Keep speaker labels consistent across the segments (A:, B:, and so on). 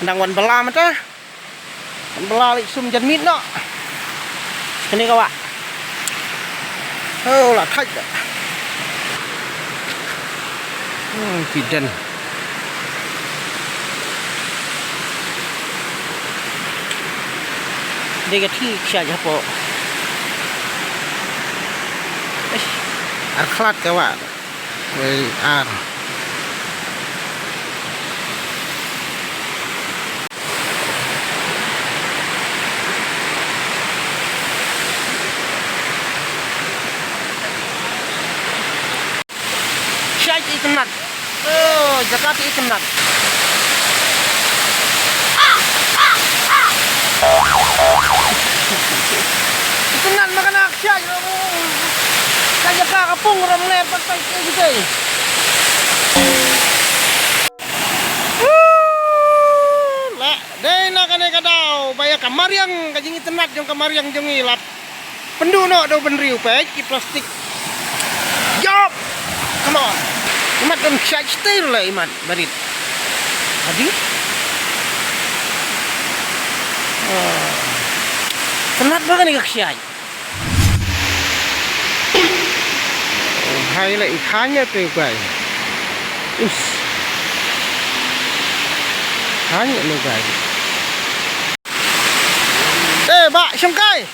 A: Đang quần bala mà ta. Quần bala lại xung chân mít đó. Cái này các bạn. Là thách đấy. Kỳ trần. Đây cái thi xa cho bộ. Akhlak các bạn. Với an. Syait ikenat. Jakarta ikenat. Ikenat makan aksya. Kaya kakapung ram lepat pa gitu. Lah, dai na kane kadau baya kamariang kajing ikenat jong kamariang jong ilap. Penduno do benriu pe ki plastik. Job. Come on. Imat dan syait stir lah imat barit. Tadi. Kenat ba ni kasyai? Hay lại khá nhớ từ quầy. Khá nhẹ lưu quầy. Ê bạn xong cây.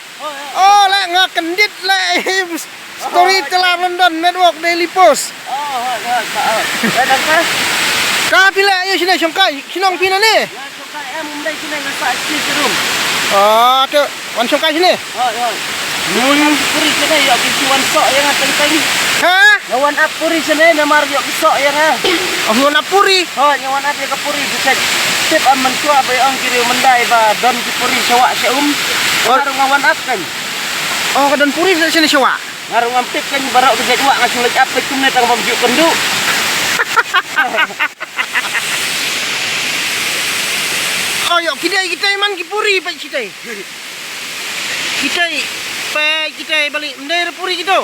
A: Lại ngạc cần đít lại Story telah London Network Daily Post. Kah pilih ayo sini Syongkai. Sinong pina ni?
B: Ya Syongkai em đây sini ngasih sini room.
A: Tu wan Syongkai sini.
B: Puri sini yo kisuan sok yang penting.
A: Ha?
B: Ngawan up puri sini namar yo sok yang
A: Wan up puri.
B: Ngawan up ke puri bisa tip aman tua ba ang kiri mendai ba don ki puri sawak seum. Ngaru ngawan up kan.
A: Ke don puri sini sawak.
B: Ngaru ngampit kan barak ke dua ngasih lek apa kumne tang pamjuk kendu.
A: Yo kita man ki puri pa kita. Kita balik mendai puri gitu.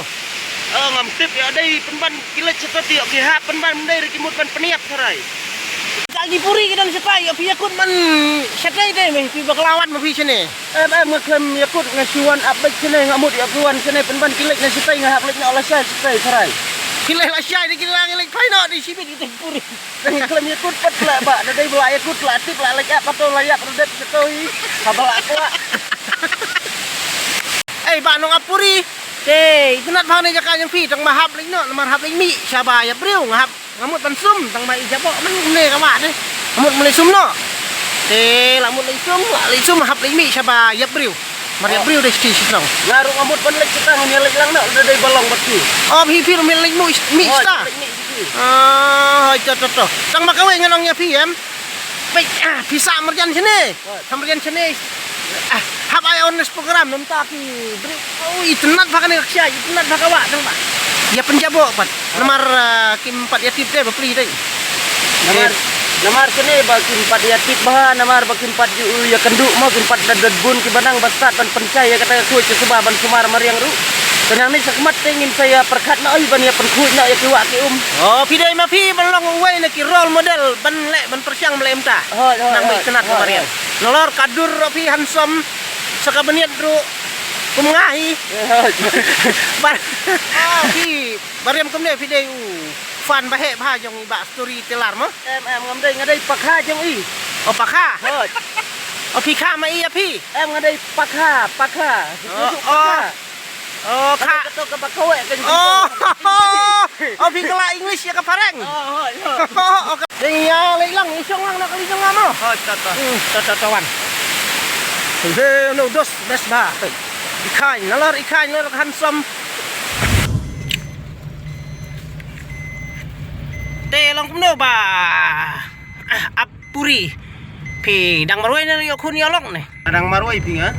B: Ngampit ya dai penban kilet seperti yo ki ha penban mendai kimut pan peniap sarai.
A: Lagi puri kita setai yo pi yakut man setai deh meh pi baklawan ma pi sini.
B: Em ngaklem yakut ngasiwan abek sini ngamut ya puan sini penban kilet na setai ngahak lek na olah setai sarai.
A: Kilai lah syai di kilang lek pai no di sibit kita puri.
B: Ngaklem yakut pat lah ba dai bela yakut lah tip lah lek apa to layak redet setoi. Habal aku lah.
A: Ba nong apuri. Kenat bang ni jaka yang pi tang mahap lek no marhap lek mi syaba ya briu ngahap ngamut pan sum tang mai jabo man ne ka mak ni. Ngamut mulai sum no. Lamut lek sum hap lek mi syaba ya briu. Maria briu de sti sitong.
B: Ngaru ngamut pan lek setang ni lek lang no dai balong batu.
A: Hi fir lek mi sta. To. Tang makawe nganongnya pi em. Baik bisa merjan sini. Merjan sini. Hab ay honest program nonta ki. Itenat baka ni kaksya, itenat baka wa tang ba. Ya penjabo pat. Nomor kimpat ya tip deh beli deh.
B: Namar sini bakin pat ya tip bah namar bakin pat ya kenduk mau kimpat dadad bun ki banang basat dan pencai ya kata kuat sebaban sumar mariang ru. Tenang ni sakmat ingin saya perkat na ban ya penkuit na ya kiwa ki
A: pidai ma pi balong uway na ki role model ban le ban persyang melem ta. Nang mai kenat mariang. Nolor kadur pi handsome saka beniat ru kumngahi. Pi bariam kumne pidai fan bahe bha jong ba story telar mo.
B: Em ngadai pakha jong i.
A: Pakha. Pi kha ma i ya pi.
B: Em ngadai pakha. Pakha.
A: Kha.
B: Ketok ke bakawe kan.
A: Pi kala English ya ka pareng. Ding ya lek lang isong lang na kali jong mo. Tawan. No dos best ba. Ikan nalor handsome. Long kumno ba. Apuri. Pi dang marwai na yo kun yolong ne.
B: Dang marwai pi ha.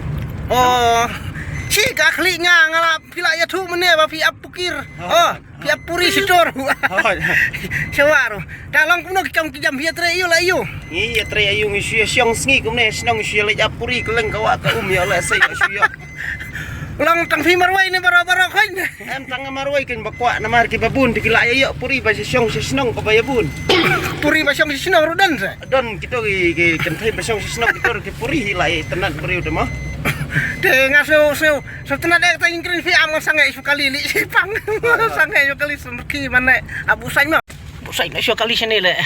A: Si ka kli nga ngala pila ya tu mene ba pi apukir. Pi apuri sitor. Sawaro. Dalong kumno kang kijam hia tre yo la yo.
B: Ya tre ayu ngi siang sngi kumne snong sia lek apuri keleng kawa ka ya la sai sia.
A: Ulang tang pi marwai ne bara khain.
B: Em tang marwai ken bakwa namar ki babun dikila ayo puri ba siang snong ka bayabun.
A: Puri masyong sinong rudan sa.
B: Don kita ki kentai basong sisnok kita ki puri hilai tenat beri udah mah.
A: De so tenat ek tayong krin fi am sangai isu kali li sipang. Sangai isu kali semki mana abu sai mah. Abu sai na isu kali sini le.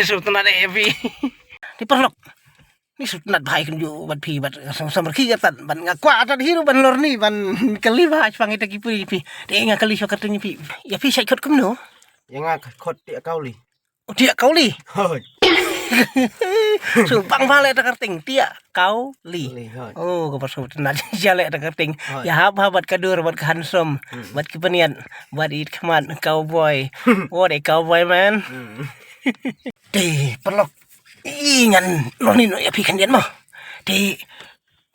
A: So tenat ek fi. Di perlok. Ni so tenat bahai kan ju bat pi bat semki gatan ban ngakwa atan hiru ban lor ni ban kali bah pang ita ki puri pi. De ngakali so katanya pi. Ya pi sai kot kum no.
B: Yang kot dia kau li.
A: Oh, dia kau li.
B: Hoi.
A: So bang balik tak kerting dia kau li.
B: Hoi.
A: Oh, kau pasal tenat jalek tak kerting. Ya hab buat kadur buat handsome, buat kepenian, buat it kemat cowboy. What a cowboy man. Di perlok ingan noni no ya pi kandian mo. Di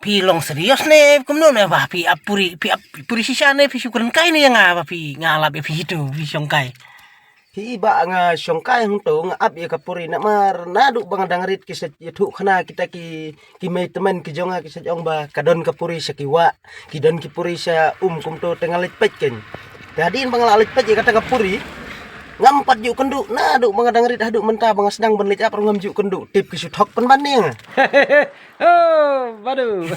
A: pi long serius ne kumno ne ba pi puri sisa ne pi syukuran kai ne yang apa pi ngalap ya pi itu pi songkai.
B: Hi ba nga syongkai hung to nga ap ya kapuri na mar nadu bang dangarit ki sa thu khana kita ki may teman ki jonga ki sa jong ba kadon kapuri sa kiwa ki don ki puri sa kum to tengalit pet ken dadin bang lalit pet ya kata kapuri ngampat ju kendu nadu bang dangarit hadu menta bang sedang benlit ap ngam ju kendu tip ki suthok pen banding.
A: Oh, waduh.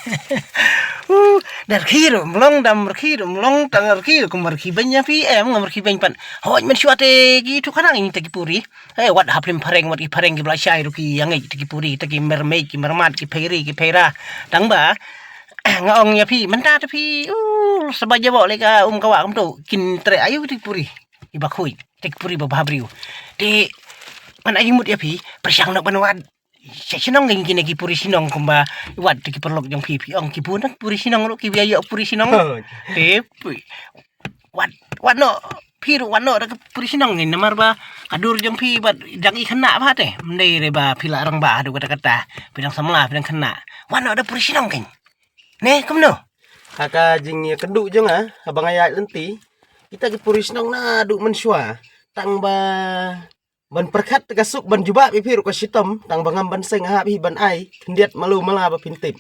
A: Dar khiro mlong dam khiro mlong tangar khiro kumar khibanya pi ngamar khibany pan hoj men syuate gitu kanang ini tagi puri wat haplim pareng wat ipareng ki blasai ru ki yang tagi puri tagi mermaid ki mermat ki pera dang ba ngaong ya pi menta ta pi sebaja bo le ka kawa kum tu kin tre ayu tagi puri ibakhui tagi puri ba babriu de man ayumut ya pi persyang nak banwad sinong ngin kini ki puri sinong kumba wat ki perlok jong pi ong ki punak puri sinong ro ki biaya puri sinong wat no piru wat no puri sinong ngin namar ba kadur jong pi bat dang i kena ba te mendai re ba pila rang ba adu kata bidang samla bidang kena wat no ada puri sinong kin ne kum no
B: Haka jing ya kendu jong abang ayat lenti kita ki puri sinong na du mensua tang ba ban perkat kasuk ban juba pipiru ka sitom tang bangam ban seng ha ban ai kendiat malu mala ba pintip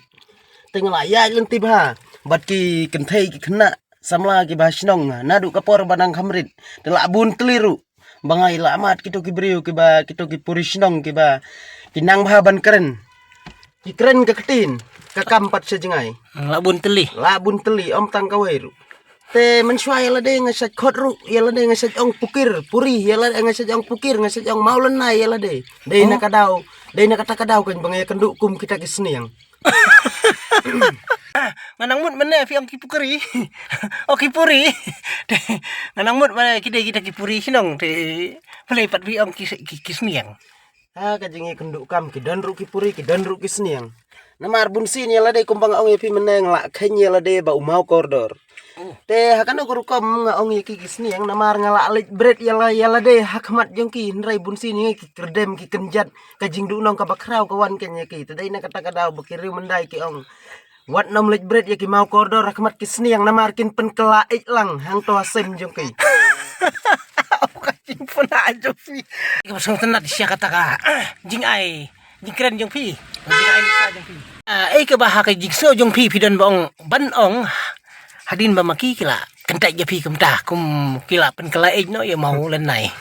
B: teng la ya lenti ba bat ki kenthei ki khna samla ki ba sinong nadu kapor banang khamrit tela bun teliru bangai la amat kitu ki briu ki ba kitu ki puri sinong ki ba kinang ba ban keren ki keren ka ketin ka kampat sejengai
A: la bun teli
B: om tang kawairu te mensuai la de ngasat khotru ya la de ngasat ong pukir puri ya la ngasat ong pukir ngasat ong maulen na ya la de na kadau kata kadau kan bangaya kenduk kum kita ki seniang
A: nganang mut mana fi ong kipukeri oki puri nganang mut mana kita kipuri sinong te pelepat fi ong ki seniang
B: kajingi kenduk kam ki don ru ki puri ki don ru ki seniang namar bun sin ya la de kumbang ong ya fi meneng la khen ya la de ba umau kordor te hakan aku rukom nga ong iki kisni yang namar ngala alit bread yala de hakmat jongki nrai bunsi ni ki kerdem ki kenjat kajing dunong ka bakraw kawan ken ki tadai na kata kadaw bakiri mendai ki ong wat nom lit bread ya ki mau kordor hakmat kisni yang namar kin pen kela lang hang to asem jongki
A: kajing pun aja fi ko so tenat sia kata ka jing ai jing keren jongpi jing ai sa jongpi ke bah ka jing so jongpi pidon bong ban ong hadin ba maki kila kentai ja pi kemta kum kila pen kala no ya mau len nai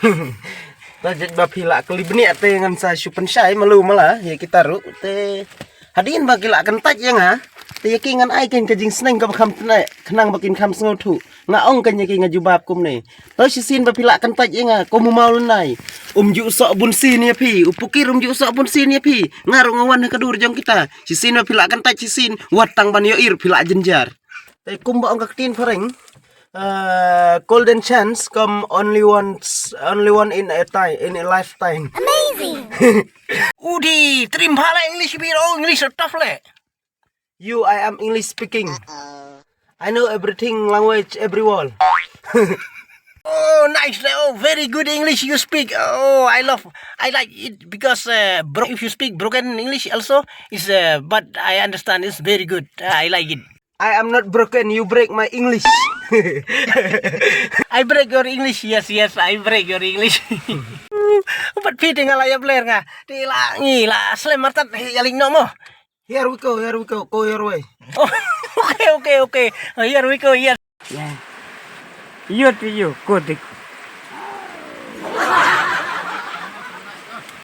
B: tajat ba pila keli beni ate ngan sa supen sai malu mala ya kita ru te hadin ba kila kentai ya nga te yaki ngan ai ken kajing sneng ka kham tna khnang bakin kham sngo thu nga ong kan yaki nga jubab kum ne to sisin ba pila kentai ya nga ko mu mau len nai ju so bun sin ya pi upukir ju so bun sin ya pi ngaru ngawan ka dur jong kita sisin ba pila kentai sisin watang ban yo ir pila jenjar te kumba ong kaktin pareng golden chance come only one in a lifetime.
C: Amazing.
A: Udi trim phala English biro English tough le.
B: I am English speaking. I know everything language every wall.
A: Oh, nice. Oh, very good English you speak. Oh, I like it because if you speak broken English also is but I understand it's very good. I like it.
B: I am not broken, you break my English.
A: I break your English. Yes, I break your English. But fitting ala ya player nga. Tila ngila slam martat yaling no mo.
B: Here we go. Go your way.
A: Oh, okay. Here we go. Yes.
D: Yeah. You, go.